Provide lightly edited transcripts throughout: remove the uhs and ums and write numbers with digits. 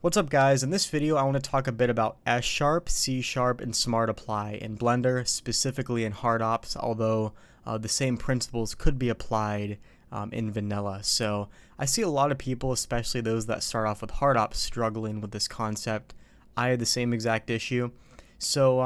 What's up guys, in this video I want to talk a bit about S-sharp, C-sharp, and Smart Apply in Blender, specifically in hard ops, although the same principles could be applied in vanilla. So I see a lot of people, especially those that start off with hard ops, struggling with this concept. I had the same exact issue. So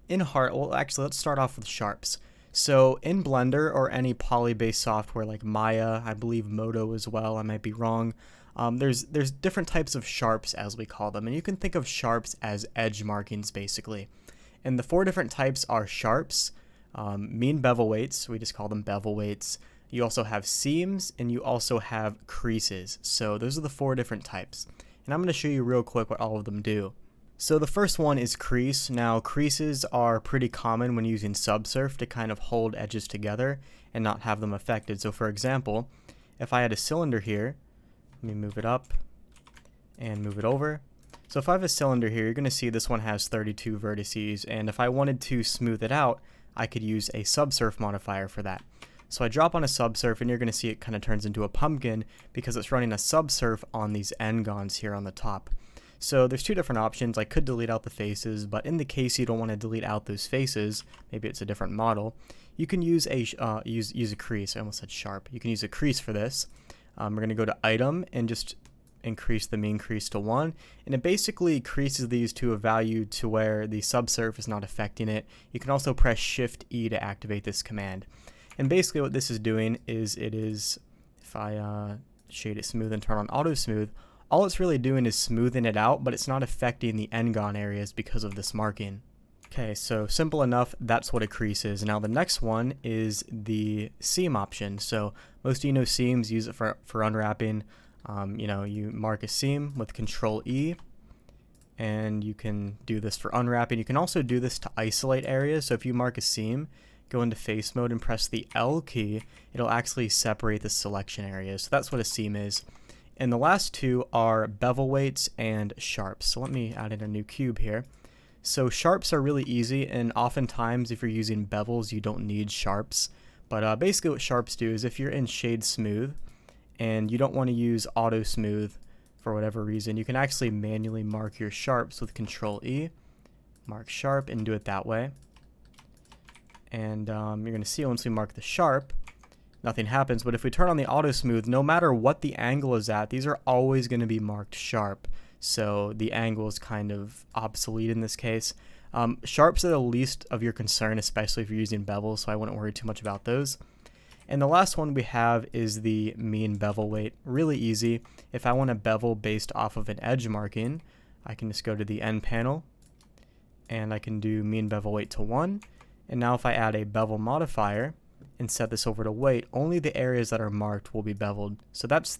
let's start off with sharps. So in Blender or any poly-based software like Maya, I believe Modo as well, I might be wrong, there's different types of sharps, as we call them, and you can think of sharps as edge markings basically. And the four different types are sharps, mean bevel weights, we just call them bevel weights. You also have seams, and you also have creases. So those are the four different types. And I'm going to show you real quick what all of them do. So the first one is crease. Now creases are pretty common when using subsurf to kind of hold edges together and not have them affected. So for example, if I had a cylinder here, let me move it up and move it over. So if I have a cylinder here, you're going to see this one has 32 vertices, and if I wanted to smooth it out, I could use a subsurf modifier for that. So I drop on a subsurf and you're going to see it kind of turns into a pumpkin because it's running a subsurf on these n-gons here on the top. So there's two different options. I could delete out the faces, but in the case you don't want to delete out those faces, maybe it's a different model, you can use a use a crease. I almost said sharp. You can use a crease for this. We're going to go to item and just increase the mean crease to 1, and it basically creases these to a value to where the subsurf is not affecting it. You can also press Shift E to activate this command. And basically what this is doing is if I shade it smooth and turn on auto smooth, all it's really doing is smoothing it out, but it's not affecting the n-gon areas because of this marking. Okay, so simple enough, that's what a crease is. Now the next one is the seam option. So most of you know seams, use it for unwrapping. You mark a seam with Control E, and you can do this for unwrapping. You can also do this to isolate areas. So if you mark a seam, go into face mode and press the L key, it'll actually separate the selection areas. So that's what a seam is. And the last two are bevel weights and sharps. So let me add in a new cube here. So sharps are really easy, and oftentimes if you're using bevels you don't need sharps. But basically what sharps do is if you're in shade smooth and you don't want to use auto smooth for whatever reason, you can actually manually mark your sharps with Control E, mark sharp, and do it that way. And you're going to see once we mark the sharp, nothing happens. But if we turn on the auto smooth, no matter what the angle is at, these are always going to be marked sharp. So the angle is kind of obsolete in this case. Sharps are the least of your concern, especially if you're using bevels, so I wouldn't worry too much about those. And the last one we have is the mean bevel weight. Really easy. If I want a bevel based off of an edge marking, I can just go to the end panel and I can do mean bevel weight to 1. And now if I add a bevel modifier and set this over to weight, only the areas that are marked will be beveled. So those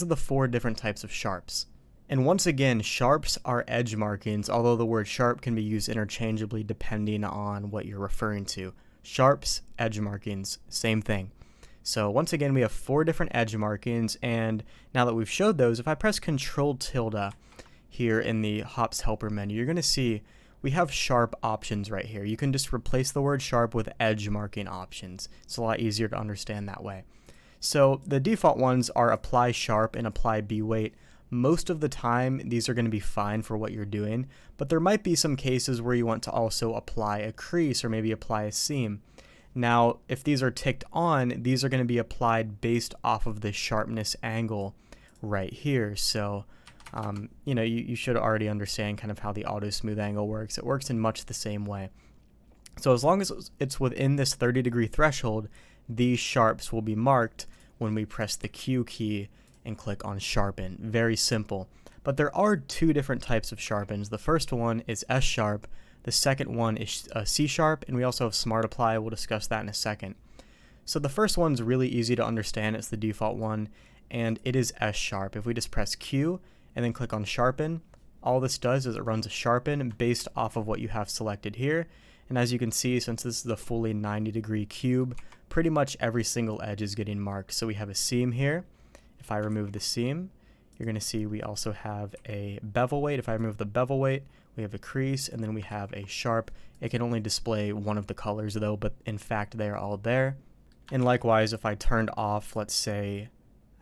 are the four different types of sharps. And once again, sharps are edge markings, although the word sharp can be used interchangeably depending on what you're referring to. Sharps, edge markings, same thing. So once again, we have four different edge markings, and now that we've showed those, if I press Control tilde here in the Hops Helper menu, you're going to see we have sharp options right here. You can just replace the word sharp with edge marking options. It's a lot easier to understand that way. So the default ones are apply sharp and apply B weight. Most of the time, these are going to be fine for what you're doing, but there might be some cases where you want to also apply a crease or maybe apply a seam. Now, if these are ticked on, these are going to be applied based off of the sharpness angle right here. So, you should already understand kind of how the auto smooth angle works. It works in much the same way. So as long as it's within this 30-degree threshold, these sharps will be marked when we press the Q key and click on sharpen. Very simple. But there are two different types of sharpens. The first one is S sharp. The second one is C sharp, and we also have Smart Apply. We'll discuss that in a second. So the first one's really easy to understand. It's the default one, and it is S sharp. If we just press Q and then click on sharpen, all this does is it runs a sharpen based off of what you have selected here. And as you can see, since this is a fully 90-degree cube, pretty much every single edge is getting marked. So we have a seam here. If I remove the seam, you're going to see we also have a bevel weight. If I remove the bevel weight, we have a crease, and then we have a sharp. It can only display one of the colors though, but in fact they are all there. And likewise, if I turned off, let's say,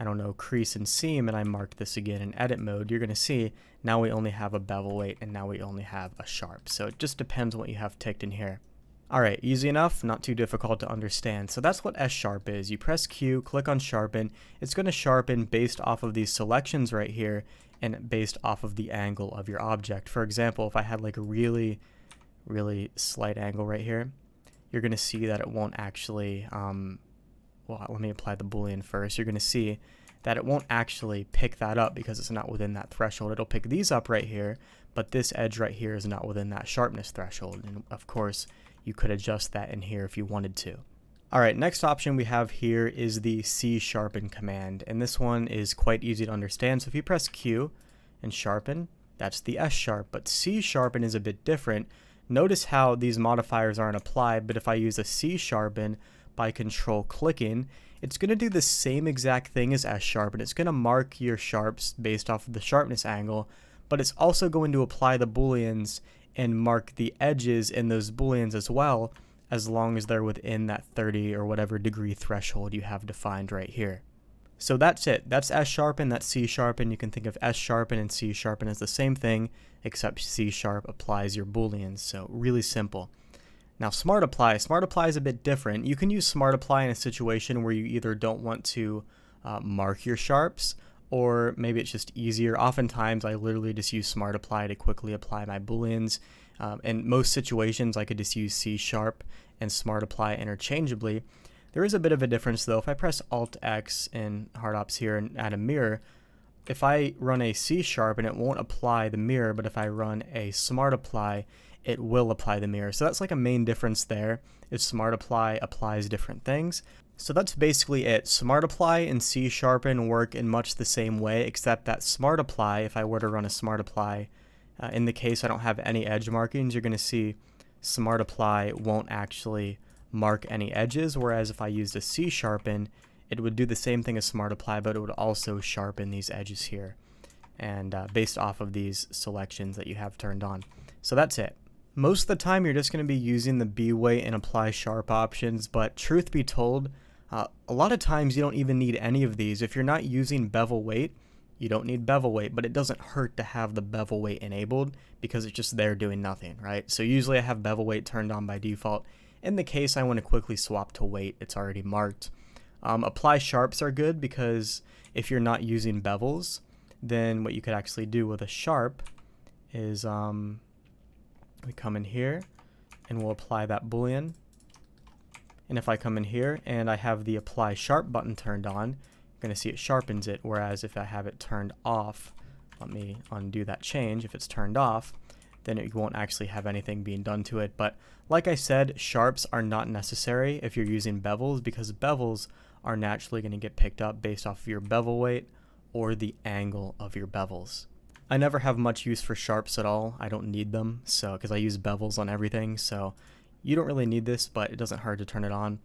I don't know, crease and seam, and I mark this again in edit mode, you're going to see now we only have a bevel weight and now we only have a sharp. So it just depends on what you have ticked in here. Alright, easy enough, not too difficult to understand. So that's what S-sharp is. You press Q, click on sharpen. It's going to sharpen based off of these selections right here and based off of the angle of your object. For example, if I had like a really slight angle right here, you're going to see that it won't actually, well, let me apply the boolean first. You're going to see that it won't actually pick that up because it's not within that threshold. It'll pick these up right here, but this edge right here is not within that sharpness threshold. And of course, you could adjust that in here if you wanted to. Alright, next option we have here is the C-sharpen command, and this one is quite easy to understand. So if you press Q and sharpen, that's the S-sharp, but C-sharpen is a bit different. Notice how these modifiers aren't applied, but if I use a C-sharpen by control clicking, it's going to do the same exact thing as S-sharpen. It's going to mark your sharps based off of the sharpness angle, but it's also going to apply the booleans and mark the edges in those booleans as well, as long as they're within that 30 or whatever degree threshold you have defined right here. So that's it. That's S-sharpen, that's C-sharpen. You can think of S-sharpen and C-sharpen as the same thing, except C-sharp applies your booleans. So really simple. Now smart apply. Smart apply is a bit different. You can use smart apply in a situation where you either don't want to mark your sharps, or maybe it's just easier. Oftentimes I literally just use smart apply to quickly apply my booleans. In most situations I could just use C-sharp and smart apply interchangeably. There is a bit of a difference though. If I press Alt X in hard ops here and add a mirror, if I run a C-sharp and it won't apply the mirror, but if I run a smart apply, it will apply the mirror. So that's like a main difference there, is smart apply applies different things. So that's basically it. Smart apply and C-sharpen work in much the same way, except that smart apply, if I were to run a smart apply, in the case I don't have any edge markings, you're going to see smart apply won't actually mark any edges, whereas if I used a C-sharpen, it would do the same thing as smart apply, but it would also sharpen these edges here, and based off of these selections that you have turned on. So that's it. Most of the time you're just going to be using the B weight and apply sharp options, but truth be told, a lot of times you don't even need any of these. If you're not using bevel weight, you don't need bevel weight, but it doesn't hurt to have the bevel weight enabled because it's just there doing nothing, right? So usually I have bevel weight turned on by default. In the case I want to quickly swap to weight, it's already marked. Apply sharps are good because if you're not using bevels, then what you could actually do with a sharp is we come in here and we'll apply that boolean. And if I come in here and I have the apply sharp button turned on, you're going to see it sharpens it, whereas if I have it turned off, let me undo that change, if it's turned off, then it won't actually have anything being done to it. But like I said, sharps are not necessary if you're using bevels, because bevels are naturally going to get picked up based off of your bevel weight or the angle of your bevels. I never have much use for sharps at all. I don't need them, so because I use bevels on everything, so you don't really need this, but it doesn't hurt to turn it on.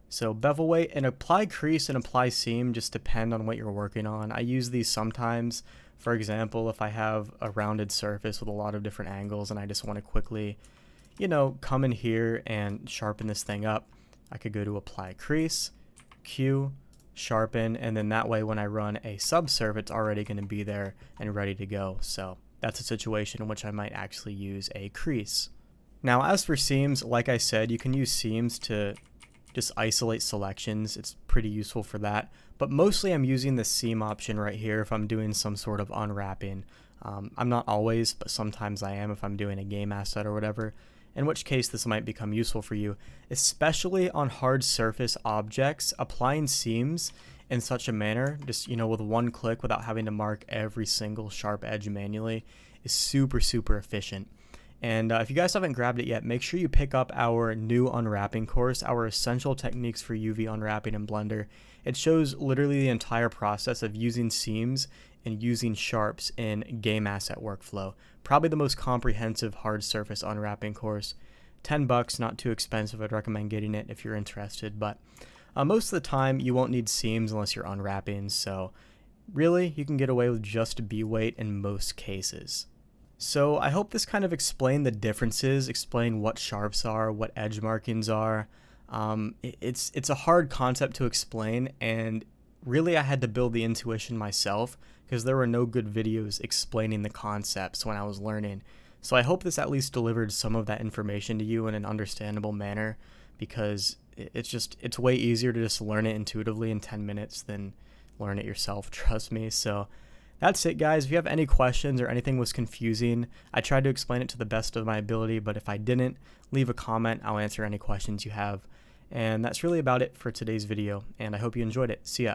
So bevel weight and apply crease and apply seam just depend on what you're working on. I use these sometimes. For example, if I have a rounded surface with a lot of different angles and I just want to quickly, you know, come in here and sharpen this thing up, I could go to apply crease, Q, sharpen, and then that way when I run a subsurf, it's already going to be there and ready to go. So that's a situation in which I might actually use a crease. Now as for seams, like I said, you can use seams to just isolate selections. It's pretty useful for that, but mostly I'm using the seam option right here if I'm doing some sort of unwrapping. I'm not always, but sometimes I am if I'm doing a game asset or whatever, in which case this might become useful for you, especially on hard surface objects. Applying seams in such a manner, just, you know, with one click without having to mark every single sharp edge manually, is super efficient. And if you guys haven't grabbed it yet, make sure you pick up our new unwrapping course, our essential techniques for UV unwrapping in Blender. It shows literally the entire process of using seams and using sharps in game asset workflow. Probably the most comprehensive hard surface unwrapping course. $10, not too expensive. I'd recommend getting it if you're interested, but most of the time you won't need seams unless you're unwrapping, so really you can get away with just B weight in most cases. So I hope this kind of explained the differences, explained what sharps are, what edge markings are. It's a hard concept to explain, and really I had to build the intuition myself because there were no good videos explaining the concepts when I was learning. So I hope this at least delivered some of that information to you in an understandable manner, because it's way easier to just learn it intuitively in 10 minutes than learn it yourself, trust me. So that's it, guys. If you have any questions or anything was confusing, I tried to explain it to the best of my ability, but if I didn't, leave a comment. I'll answer any questions you have. And that's really about it for today's video, and I hope you enjoyed it. See ya.